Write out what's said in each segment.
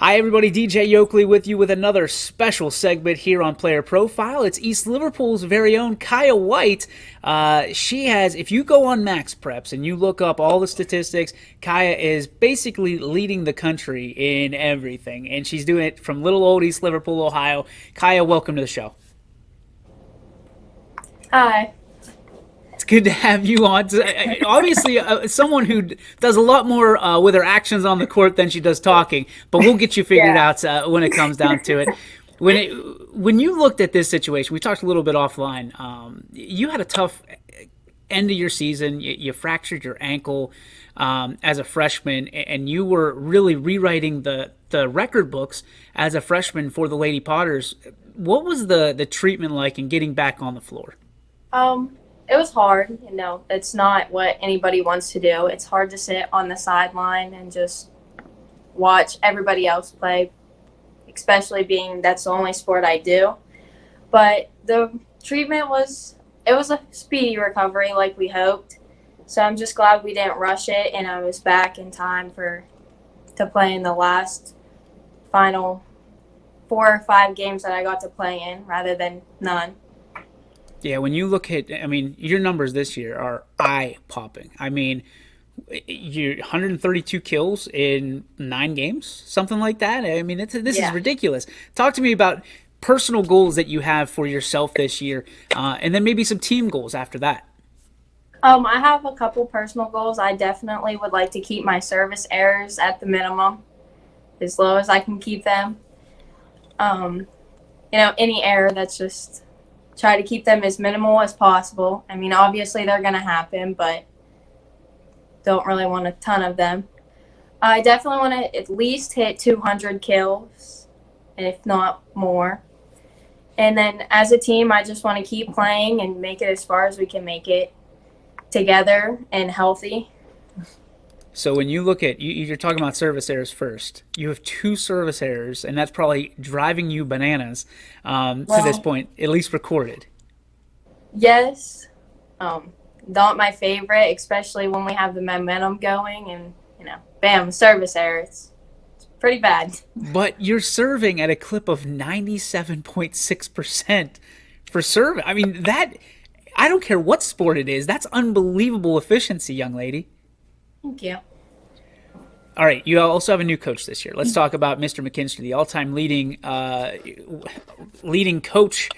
Hi, everybody. DJ Yoakley with you with another special segment here on Player Profile. It's East Liverpool's very own Kyia White. She has, if you go on MaxPreps and you look up all the statistics, Kyia is basically leading the country in everything. And she's doing it from little old East Liverpool, Ohio. Kyia, welcome to the show. Hi. It's good to have you on. Obviously, someone who does a lot more with her actions on the court than she does talking, but we'll get you figured Yeah. out when it comes down to it. When you looked at this situation, we talked a little bit offline. You had a tough end of your season. You fractured your ankle as a freshman, and you were really rewriting the record books as a freshman for the Lady Potters. What was the treatment like in getting back on the floor? It was hard. It's not what anybody wants to do. It's hard to sit on the sideline and just watch everybody else play, especially being that's the only sport I do. But the treatment it was a speedy recovery like we hoped. So I'm just glad we didn't rush it and I was back in time to play in the last final 4 or 5 games that I got to play in rather than none. Yeah, when you look at, I mean, your numbers this year are eye popping. I mean, you 132 kills in 9 games, something like that. I mean, this is Yeah. ridiculous. Talk to me about personal goals that you have for yourself this year, and then maybe some team goals after that. I have a couple personal goals. I definitely would like to keep my service errors at the minimum, as low as I can keep them. Um, any error that's just try to keep them as minimal as possible. I mean, obviously they're going to happen, but don't really want a ton of them. I definitely want to at least hit 200 kills, if not more. And then as a team, I just want to keep playing and make it as far as we can make it together and healthy. So when you look at, you're talking about service errors first. You have 2 service errors, and that's probably driving you bananas to this Well, point, at least recorded. yes, um, not my favorite, especially when we have the momentum going and, bam, service error. It's pretty bad. But you're serving at a clip of 97.6% for serving. I mean, I don't care what sport it is. That's unbelievable efficiency, young lady. Thank you. All right, you also have a new coach this year. Let's talk about Mr. McKinstry, the all-time leading coach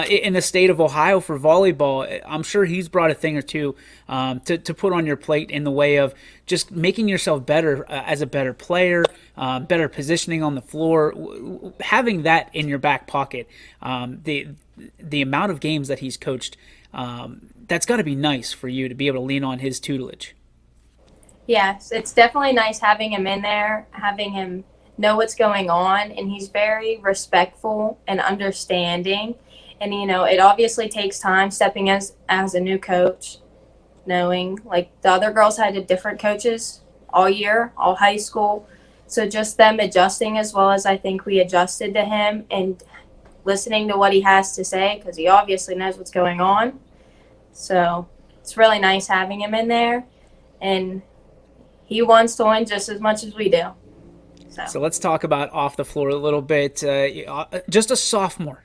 in the state of Ohio for volleyball. I'm sure he's brought a thing or two to put on your plate in the way of just making yourself better as a better player, better positioning on the floor. Having that in your back pocket, the amount of games that he's coached, that's got to be nice for you to be able to lean on his tutelage. Yes, it's definitely nice having him in there, having him know what's going on, and he's very respectful and understanding. And it obviously takes time stepping as a new coach, knowing like the other girls had different coaches all year, all high school. So just them adjusting as well as I think we adjusted to him and listening to what he has to say because he obviously knows what's going on. So it's really nice having him in there. And he wants to win just as much as we do. So let's talk about off the floor a little bit. Just a sophomore,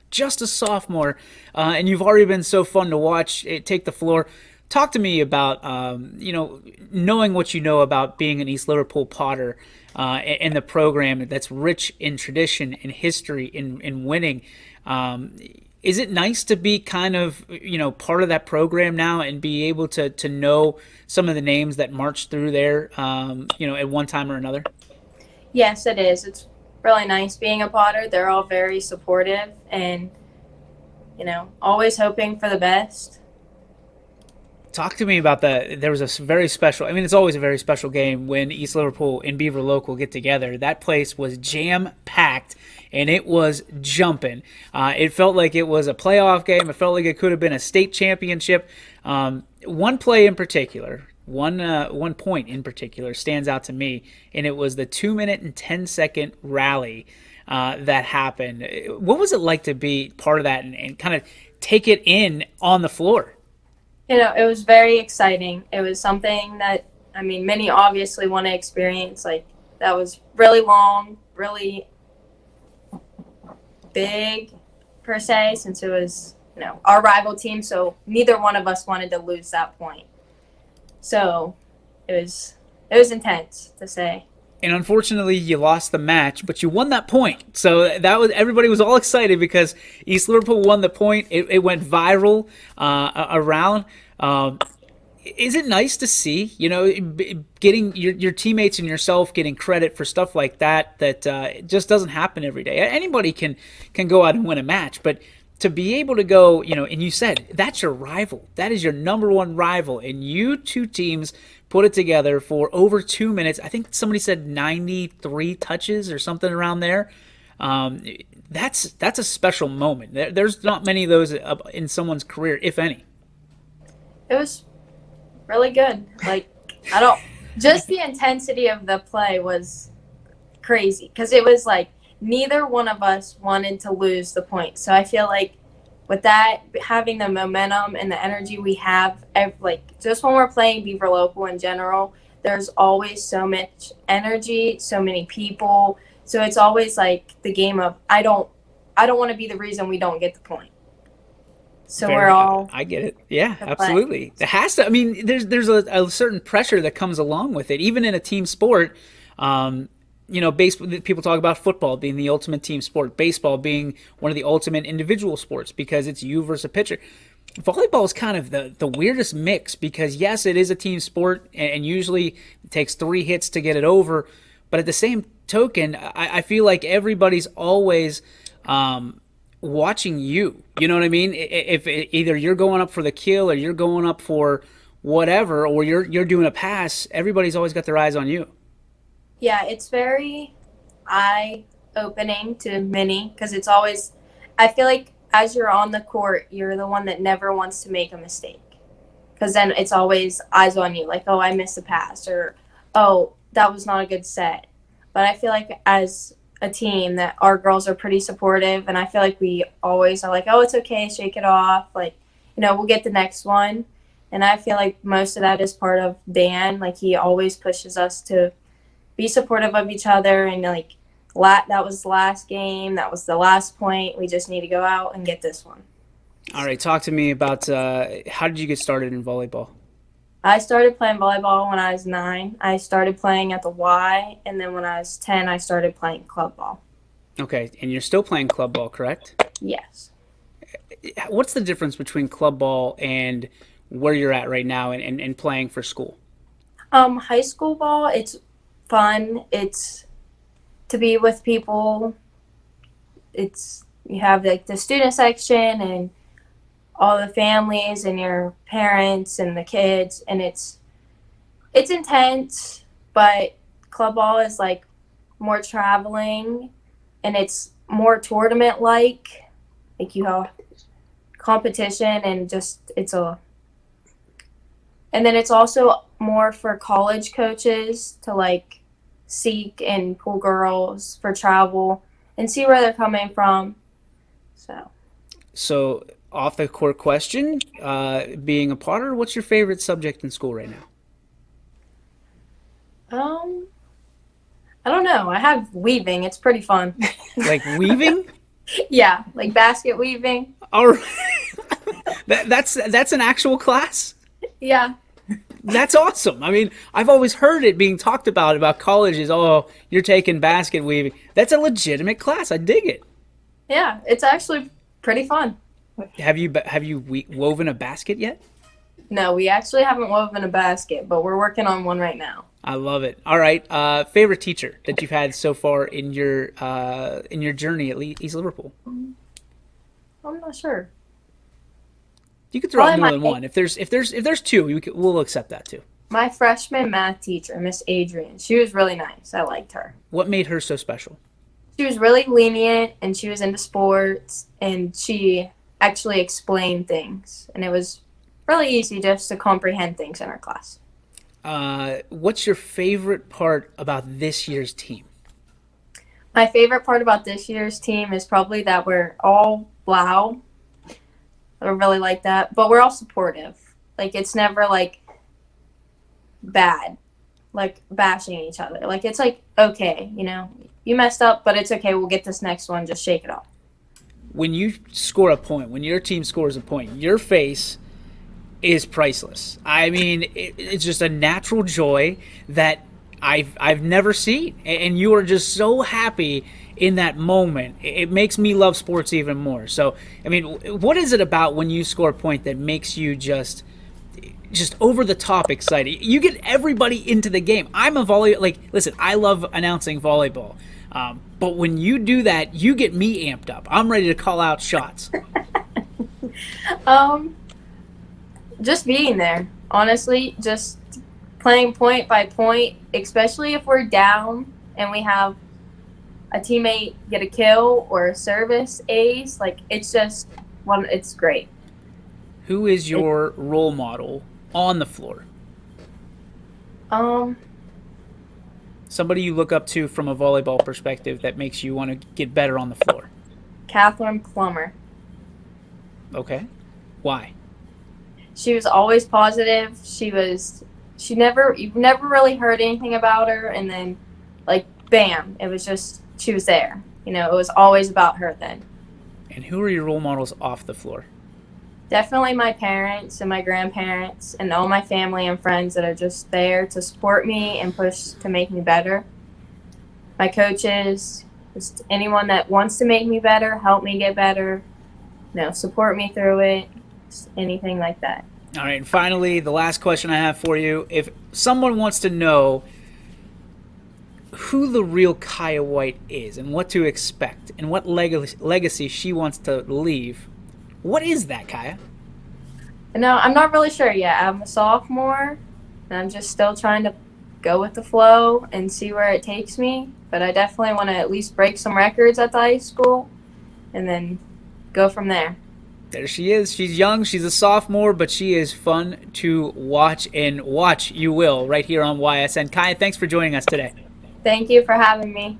and you've already been so fun to watch take the floor. Talk to me about knowing what you know about being an East Liverpool Potter and the program that's rich in tradition, in history, in winning. Is it nice to be kind of part of that program now and be able to know some of the names that marched through there at one time or another? Yes, it is. It's really nice being a Potter. They're all very supportive and always hoping for the best. Talk to me about that. There was a very special, I mean, it's always a very special game when East Liverpool and Beaver Local get together. That place was jam-packed, and it was jumping. It felt like it was a playoff game. It felt like it could have been a state championship. One play in particular, one point in particular stands out to me, and it was the 2 minute and 10 second rally that happened. What was it like to be part of that and kind of take it in on the floor? It was very exciting. It was something that, I mean, many obviously want to experience. Like, that was really long, really big per se, since it was, our rival team. So neither one of us wanted to lose that point. So it was intense, to say. And unfortunately, you lost the match, but you won that point. So that was everybody was all excited because East Liverpool won the point. It went viral around. Is it nice to see, getting your teammates and yourself getting credit for stuff like that? That it just doesn't happen every day. Anybody can go out and win a match, but to be able to go, and you said that's your rival. That is your number one rival, and you two teams put it together for over 2 minutes. I think somebody said 93 touches or something around there. That's a special moment. There's not many of those in someone's career, if any. It was really good. Like, I don't, just the intensity of the play was crazy, because it was like neither one of us wanted to lose the point. So I feel like with that, having the momentum and the energy we have, like just when we're playing Beaver Local in general, there's always so much energy, so many people. So it's always like the game of I don't want to be the reason we don't get the point. So we're all. I get it. Yeah, absolutely. It has to. I mean, there's a certain pressure that comes along with it, even in a team sport. Baseball. People talk about football being the ultimate team sport, baseball being one of the ultimate individual sports because it's you versus a pitcher. Volleyball is kind of the weirdest mix because yes, it is a team sport, and usually it takes 3 hits to get it over. But at the same token, I feel like everybody's always watching you. You know what I mean? If either you're going up for the kill or you're going up for whatever, or you're doing a pass, everybody's always got their eyes on you. Yeah, it's very eye-opening to many, because it's always, I feel like as you're on the court, you're the one that never wants to make a mistake, because then it's always eyes on you, like, oh, I missed a pass, or, oh, that was not a good set. But I feel like as a team that our girls are pretty supportive, and I feel like we always are like, oh, it's okay, shake it off, like, we'll get the next one. And I feel like most of that is part of Dan. Like, he always pushes us to be supportive of each other, and like that was the last game, that was the last point, we just need to go out and get this one. All right, talk to me about how did you get started in volleyball? I started playing volleyball when I was 9. I started playing at the Y, and then when I was 10 I started playing club ball. Okay, and you're still playing club ball, correct? Yes. What's the difference between club ball and where you're at right now and playing for school? High school ball, it's fun. It's to be with people. It's, you have like the student section and all the families and your parents and the kids, and it's intense. But club ball is like more traveling, and it's more tournament like you have competition, and just and then it's also more for college coaches to like seek and pull girls for travel and see where they're coming from. So off the court question, being a Potter, what's your favorite subject in school right now? I don't know. I have weaving. It's pretty fun. Like weaving? Yeah, like basket weaving. All right. That's an actual class? Yeah. That's awesome. I mean, I've always heard it being talked about colleges. Oh, you're taking basket weaving. That's a legitimate class. I dig it. Yeah, it's actually pretty fun. Have you woven a basket yet? No, we actually haven't woven a basket, but we're working on one right now. I love it. All right, favorite teacher that you've had so far in your journey at East Liverpool? I'm not sure. You could throw out more than one. If there's two, we'll accept that too. My freshman math teacher, Miss Adrian, she was really nice. I liked her. What made her so special? She was really lenient, and she was into sports, and she actually explained things, and it was really easy just to comprehend things in her class. What's your favorite part about this year's team? My favorite part about this year's team is probably that we're all loud. I really like that, but we're all supportive. Like, it's never like bad, like bashing each other. Like, it's like, okay, you messed up, but it's okay. We'll get this next one. Just shake it off. When you score a point, when your team scores a point, your face is priceless. I mean, it's just a natural joy that I've never seen, and you are just so happy in that moment. It makes me love sports even more. So, I mean, what is it about when you score a point that makes you just over the top excited? You get everybody into the game. I'm a listen, I love announcing volleyball. But when you do that, you get me amped up. I'm ready to call out shots. Just being there, honestly, just playing point by point, especially if we're down and we have a teammate get a kill or a service ace. Like, it's great. Who is your role model on the floor? Somebody you look up to from a volleyball perspective that makes you want to get better on the floor. Catherine Plummer. Okay. Why? She was always positive. You never really heard anything about her, and then, like, bam, it was just, she was there. You know, it was always about her then. And who are your role models off the floor? Definitely my parents and my grandparents and all my family and friends that are just there to support me and push to make me better. My coaches, just anyone that wants to make me better, help me get better, support me through it, just anything like that. All right, and finally, the last question I have for you. If someone wants to know who the real Kyia White is and what to expect and what legacy she wants to leave, what is that, Kyia? No, I'm not really sure yet. I'm a sophomore, and I'm just still trying to go with the flow and see where it takes me. But I definitely want to at least break some records at the high school and then go from there. There she is. She's young. She's a sophomore, but she is fun to watch, and watch you will right here on YSN. Kyia, thanks for joining us today. Thank you for having me.